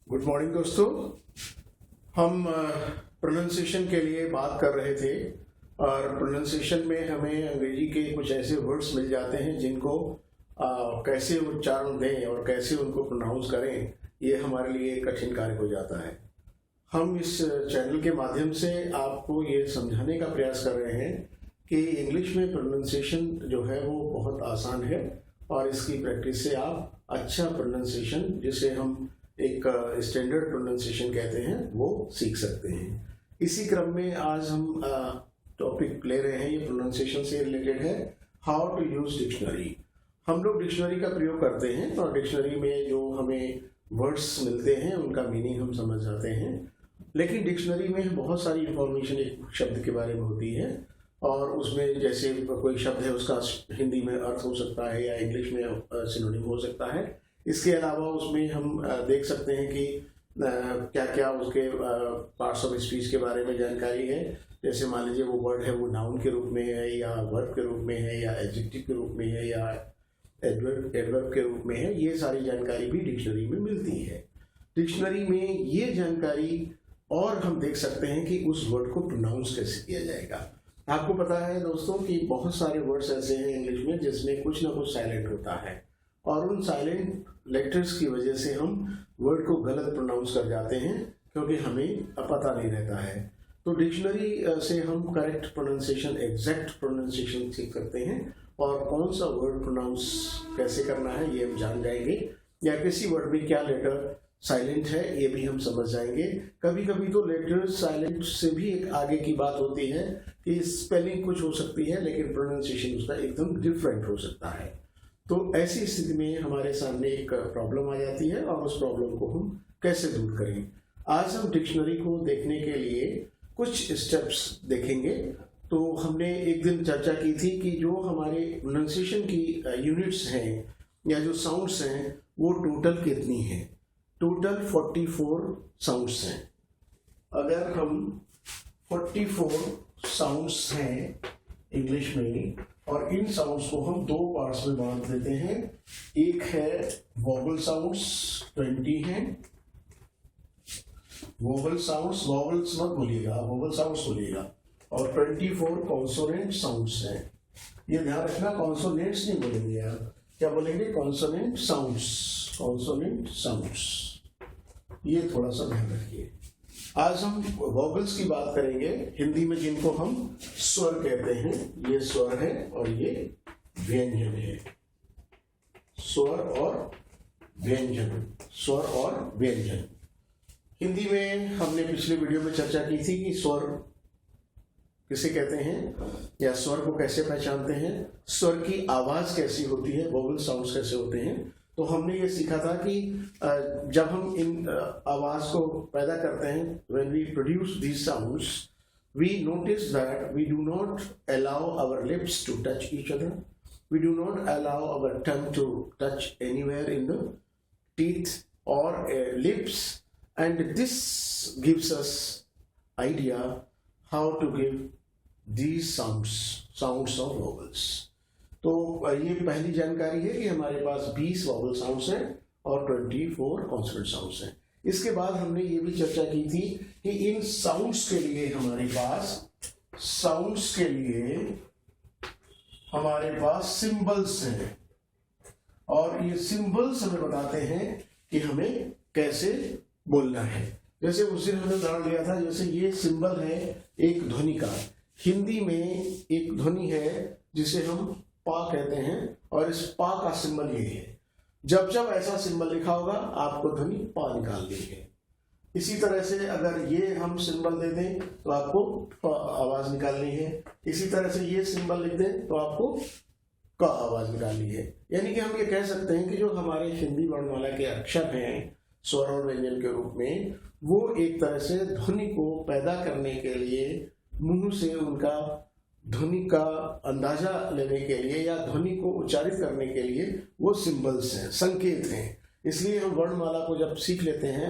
Good morning दोस्तों। हम pronunciation के लिए बात कर रहे थे और प्रोनाउंसिएशन में हमें अंग्रेजी के कुछ ऐसे वर्ड्स मिल जाते हैं जिनको कैसे उच्चारण दें और कैसे उनको प्रोनाउंस करें, ये हमारे लिए कठिन कार्य हो जाता है। हम इस चैनल के माध्यम से आपको ये समझाने का प्रयास कर रहे हैं कि इंग्लिश में प्रोनाउंसिएशन जो है वो बहुत आसान है और इसकी प्रैक्टिस से आप अच्छा प्रोनाउंसिएशन, जिसे हम एक स्टैंडर्ड प्रोनाउंसिएशन कहते हैं, वो सीख सकते हैं। इसी क्रम में आज हम टॉपिक ले रहे हैं, ये प्रोनाउंसिएशन से रिलेटेड है, हाउ टू यूज डिक्शनरी। हम लोग डिक्शनरी का प्रयोग करते हैं और डिक्शनरी में जो हमें वर्ड्स मिलते हैं उनका मीनिंग हम समझ जाते हैं, लेकिन डिक्शनरी में बहुत सारी इंफॉर्मेशन एक शब्द के बारे में होती है और उसमें जैसे कोई शब्द है उसका हिंदी में अर्थ हो सकता है या इंग्लिश में सिनोनिम हो सकता है। इसके अलावा उसमें हम देख सकते हैं कि क्या क्या उसके पार्ट्स ऑफ स्पीच के बारे में जानकारी है। जैसे मान लीजिए वो वर्ड है वो नाउन के रूप में है या वर्ब के रूप में है या एडजेक्टिव के रूप में है या एडवर्ब के रूप में है, ये सारी जानकारी भी डिक्शनरी में मिलती है। डिक्शनरी में ये जानकारी और हम देख सकते हैं कि उस वर्ड को प्रोनाउंस कैसे किया जाएगा। आपको पता है दोस्तों कि बहुत सारे वर्ड्स ऐसे हैं इंग्लिश में जिसमें कुछ ना कुछ साइलेंट होता है और उन साइलेंट लेटर्स की वजह से हम वर्ड को गलत प्रोनाउंस कर जाते हैं क्योंकि हमें पता नहीं रहता है। तो डिक्शनरी से हम करेक्ट प्रोनाउंसिएशन, एग्जैक्ट प्रोनाउंसिएशन सीख सकते हैं और कौन सा वर्ड प्रोनाउंस कैसे करना है ये हम जान जाएंगे, या किसी वर्ड में क्या लेटर साइलेंट है ये भी हम समझ जाएंगे। कभी कभी तो लेटर साइलेंट से भी एक आगे की बात होती है कि स्पेलिंग कुछ हो सकती है लेकिन प्रोनाउंसिएशन उसका एकदम डिफरेंट हो सकता है। तो ऐसी स्थिति में हमारे सामने एक प्रॉब्लम आ जाती है और उस प्रॉब्लम को हम कैसे दूर करें। आज हम डिक्शनरी को देखने के लिए कुछ स्टेप्स देखेंगे। तो हमने एक दिन चर्चा की थी कि जो हमारे प्रोनाउंसिएशन की यूनिट्स हैं या जो साउंड्स हैं वो टोटल कितनी हैं। टोटल 44 साउंड्स हैं। अगर हम 44 साउंड्स हैं इंग्लिश में और इन साउंड्स को हम दो पार्ट्स में बांट देते हैं। एक है वोवल साउंड्स, 20 हैं वोवल साउंड्स, वोवल्स मत बोलिएगा, वोवल साउंड्स बोलिएगा, और 24 कॉन्सोनेंट साउंड्स हैं। ये ध्यान रखना, कॉन्सोनेंट्स नहीं बोलेंगे आप, क्या बोलेंगे? कॉन्सोनेंट साउंड्स, कॉन्सोनेंट साउंड्स, ये थोड़ा सा ध्यान रखिए। आज हम वोवल्स की बात करेंगे, हिंदी में जिनको हम स्वर कहते हैं। ये स्वर है और ये व्यंजन है। स्वर और व्यंजन, स्वर और व्यंजन। हिंदी में हमने पिछले वीडियो में चर्चा की थी कि स्वर किसे कहते हैं या स्वर को कैसे पहचानते हैं, स्वर की आवाज कैसी होती है, वोवल साउंड्स कैसे होते हैं। तो हमने ये सीखा था कि जब हम इन आवाज को पैदा करते हैं, when we produce these sounds, we notice that we do not allow our lips to touch each other. We do not allow our tongue to touch anywhere in the teeth or lips, and this gives us idea how to give these sounds of vowels. तो ये पहली जानकारी है कि हमारे पास 20 vowel sounds हैं और 24 consonant sounds हैं। इसके बाद हमने ये भी चर्चा की थी कि इन साउंड्स के लिए हमारे पास सिंबल्स हैं और ये सिंबल्स हमें बताते हैं कि हमें कैसे बोलना है। जैसे उस दिन हमने उदाहरण लिया था, जैसे ये सिंबल है एक ध्वनि का। हिंदी में एक ध्वनि है जिसे हम पा कहते हैं और इस पा का सिंबल ये है। जब जब ऐसा सिंबल लिखा होगा आपको ध्वनि पा निकालनी है। इसी तरह से अगर ये हम सिंबल दे दें तो आपको आवाज निकालनी है। इसी तरह से ये सिंबल लिख दें तो आपको का आवाज निकालनी है। यानी कि हम ये कह सकते हैं कि जो हमारे हिंदी वर्णमाला के अक्षर हैं स्वर और व्यंजन के रूप में, वो एक तरह से ध्वनि को पैदा करने के लिए, मुंह से उनका ध्वनि का अंदाजा लेने के लिए या ध्वनि को उच्चारित करने के लिए वो सिंबल्स हैं, संकेत हैं। इसलिए हम वर्णमाला को जब सीख लेते हैं,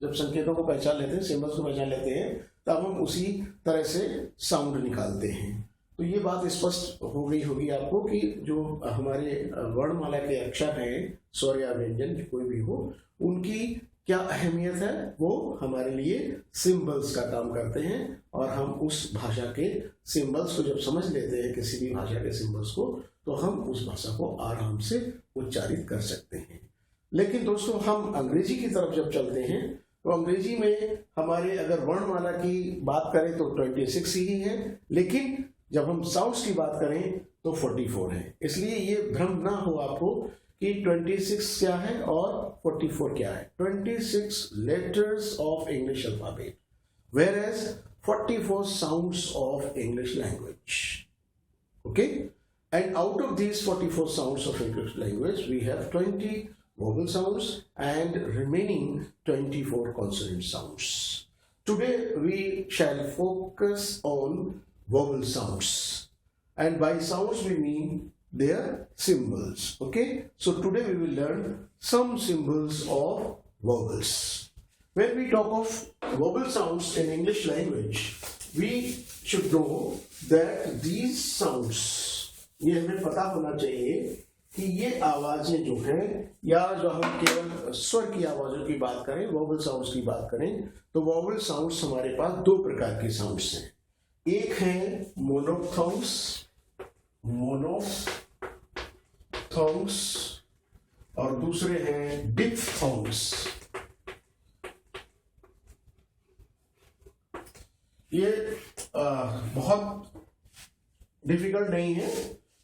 जब संकेतों को पहचान लेते हैं, सिंबल्स को पहचान लेते हैं, तब हम उसी तरह से साउंड निकालते हैं। तो ये बात स्पष्ट हो गई होगी आपको कि जो हमारे वर्णमाला के अक्षर हैं, स्वर या व्यंजन कोई भी हो, उनकी क्या अहमियत है, वो हमारे लिए सिंबल्स का काम करते हैं और हम उस भाषा के सिंबल्स को जब समझ लेते हैं, किसी भी भाषा के सिंबल्स को, तो हम उस भाषा को आराम से उच्चारित कर सकते हैं। लेकिन दोस्तों हम अंग्रेजी की तरफ जब चलते हैं तो अंग्रेजी में हमारे अगर वर्णमाला की बात करें तो 26 ही है, लेकिन जब हम साउंड्स की बात करें तो 44 है। इसलिए ये भ्रम ना हो आपको कि 26 क्या है और 44 क्या है। 26 letters of English alphabet, whereas 44 sounds of English language. Okay? And out of these 44 sounds of English language, we have 20 vowel sounds and remaining 24 consonant sounds. Today we shall focus on vowel sounds. And by sounds we mean their symbols. Okay, so today we will learn some symbols of vowels. When we talk of vowel sounds in English language, we should know that these sounds, ये हमें पता होना चाहिए कि ये आवाजें जो हैं, या जो हम केवल स्वर की आवाजों की बात करें, वोवल साउंड्स की बात करें, तो वोवल साउंड्स हमारे पास दो प्रकार के साउंड्स हैं। एक है मोनोफ्थोंग्स और दूसरे हैं डिप्थोंग्स। ये बहुत डिफिकल्ट नहीं है,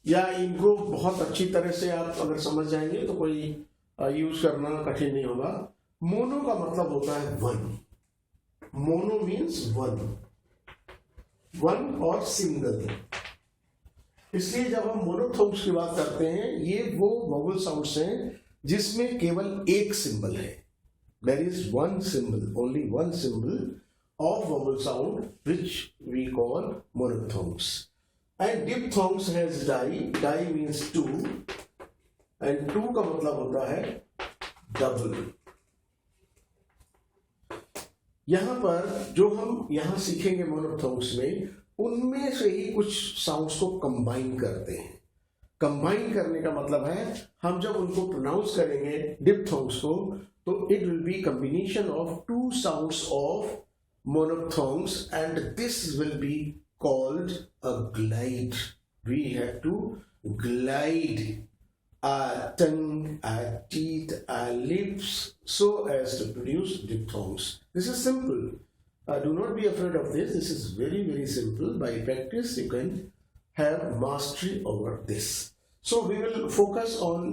या इनको बहुत अच्छी तरह से आप अगर समझ जाएंगे तो कोई यूज करना कठिन नहीं होगा। मोनो का मतलब होता है वन। मोनो मीन्स वन और सिंगल। इसलिए जब हम मोनोथोन्स की बात करते हैं, ये वो वोवल साउंड्स हैं जिसमें केवल एक सिंबल है। There is one symbol, only one symbol of vowel sound which we call monothongs. And diphthongs has die means two, and two का मतलब होता है डबल। यहां पर जो हम यहां सीखेंगे मोनोथोन्ग्स में, उनमें से ही कुछ साउंड्स को कंबाइन करते हैं। कंबाइन करने का मतलब है हम जब उनको प्रोनाउंस करेंगे डिप्थोंग्स को, तो it will be combination of two sounds of monothongs and this will be called a glide. We have to glide our tongue, our teeth, our lips so as to produce diphthongs. This is simple. Do not be afraid of this. This is very, very simple. By practice, you can have mastery over this. So we will focus on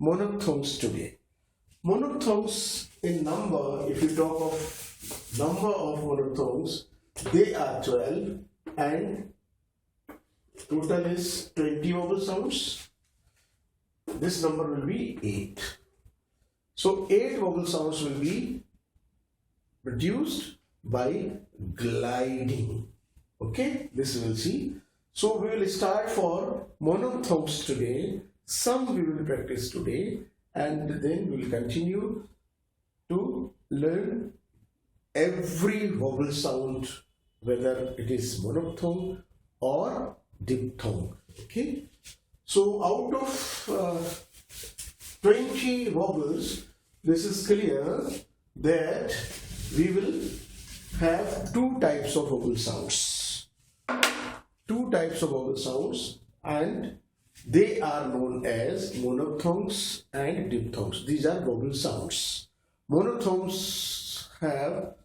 monophthongs today. Monophthongs in number, if you talk of number of monophthongs, they are 12. And total is 20 vowel sounds. This number will be 8. So 8 vowel sounds will be produced by gliding. Okay, this we will see. So we will start for monophthongs today. Some we will practice today, and then we will continue to learn every vowel sound, whether it is monophthong or diphthong. Okay, so out of 20 vowels, this is clear that we will have two types of vowel sounds. Two types of vowel sounds, and they are known as monophthongs and diphthongs. These are vowel sounds. Monophthongs have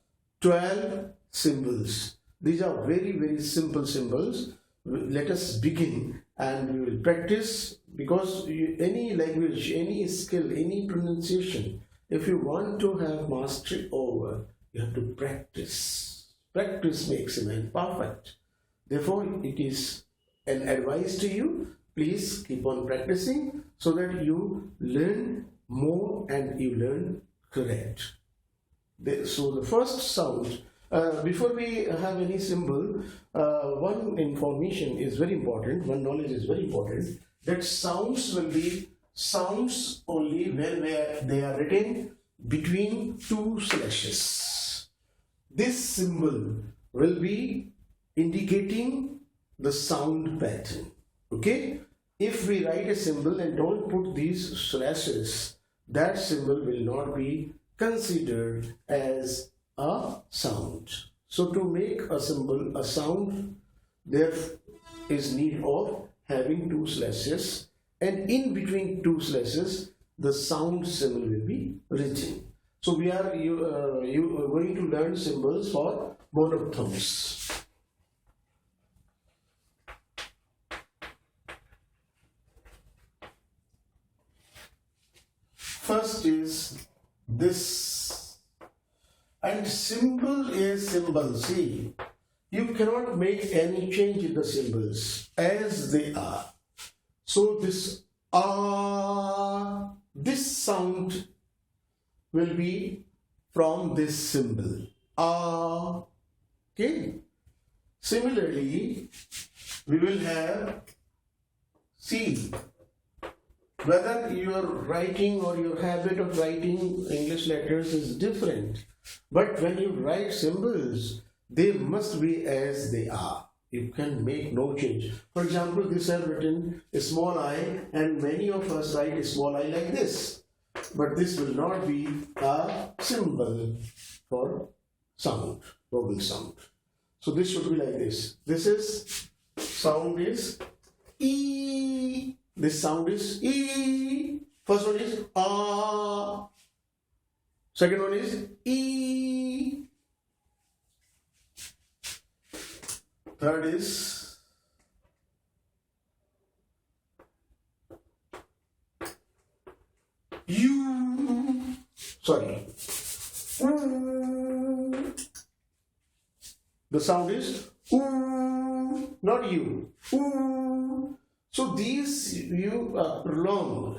12 symbols. These are very, very simple symbols. Let us begin and we will practice, because any language, any skill, any pronunciation, if you want to have mastery over, you have to practice. Practice makes a man perfect. Therefore, it is an advice to you, please keep on practicing so that you learn more and you learn correct. So the first sound, before we have any symbol, one information is very important, one knowledge is very important, that sounds will be sounds only when they are written between two slashes. This symbol will be indicating the sound pattern. Okay? If we write a symbol and don't put these slashes, that symbol will not be considered as a sound. So to make a symbol a sound, there is need of having two slashes, and in between two slashes the sound symbol will be written. So we are going to learn symbols for monophthongs. First is this, and symbol is symbol. See, you cannot make any change in the symbols as they are. So this this sound will be from this symbol okay. Similarly, we will have, see, whether your writing or your habit of writing English letters is different, but when you write symbols, they must be as they are. You can make no change. For example, this I have written a small I, and many of us write a small I like this, but this will not be a symbol for sound, vowel sound. So this should be like this. This is sound is E. This sound is E. First one is A. Second one is E. Third is U. Sorry. The sound is oo, not U. Oo. So these you prolong,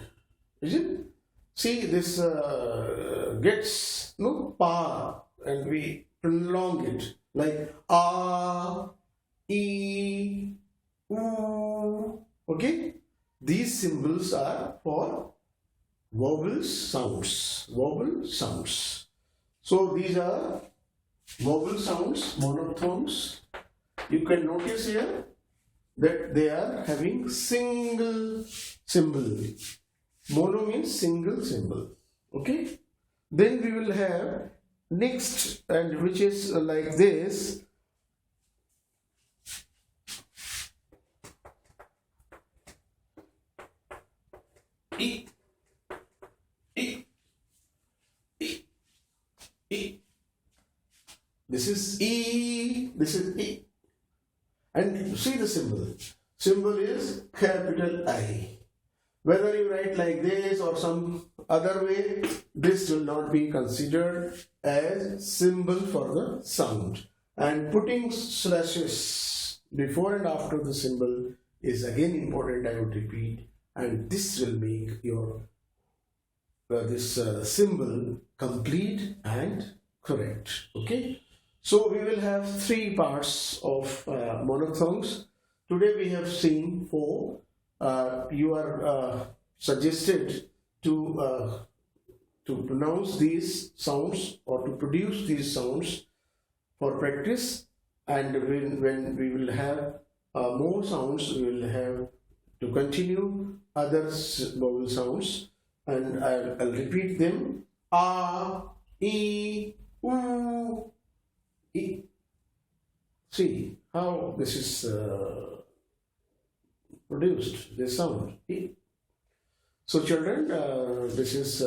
is it? See, this gets no pa, and we prolong it like A, E, oo. Okay? These symbols are for vowel sounds. Vowel sounds. So these are vowel sounds, monophthongs. You can notice here that they are having single symbol. Mono means single symbol. Okay? Then we will have next, and which is like this. E, E, E, E. This is E, this is E. And see the symbol. Symbol is capital I. Whether you write like this or some other way, this will not be considered as symbol for the sound. And putting slashes before and after the symbol is again important, I would repeat. And this will make your this symbol complete and correct. Okay. So we will have three parts of monophthongs. Today we have seen four. You are suggested to pronounce these sounds or to produce these sounds for practice. And when we will have more sounds, we will have to continue other vowel sounds, and I'll repeat them: A, E, U, E. See how this is produced, this sound. E. So children, this is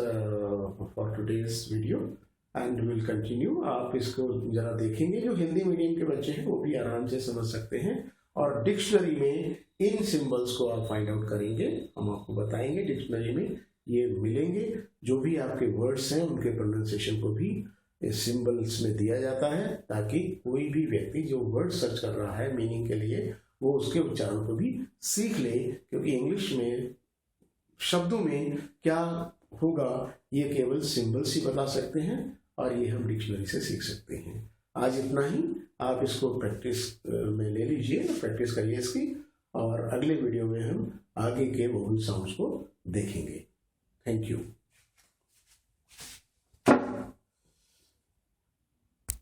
for today's video, and we will continue. आप इसको जरा देखेंगे, जो Hindi medium के बच्चे हैं वो भी आराम से समझ सकते हैं, और डिक्शनरी में इन सिंबल्स को आप फाइंड आउट करेंगे. हम आपको बताएंगे डिक्शनरी में ये मिलेंगे. जो भी आपके वर्ड्स हैं उनके प्रोनाउंसिएशन को भी इस सिंबल्स में दिया जाता है, ताकि कोई भी व्यक्ति जो वर्ड सर्च कर रहा है मीनिंग के लिए, वो उसके उच्चारण को भी सीख ले. क्योंकि इंग्लिश में शब्दों में क्या होगा ये केवल सिंबल्स ही बता सकते हैं, और ये हम डिक्शनरी से सीख सकते हैं. आज इतना ही. आप इसको प्रैक्टिस में ले लीजिए, प्रैक्टिस करिए इसकी, और अगले वीडियो में हम आगे के वोवेल साउंड्स को देखेंगे. Thank you.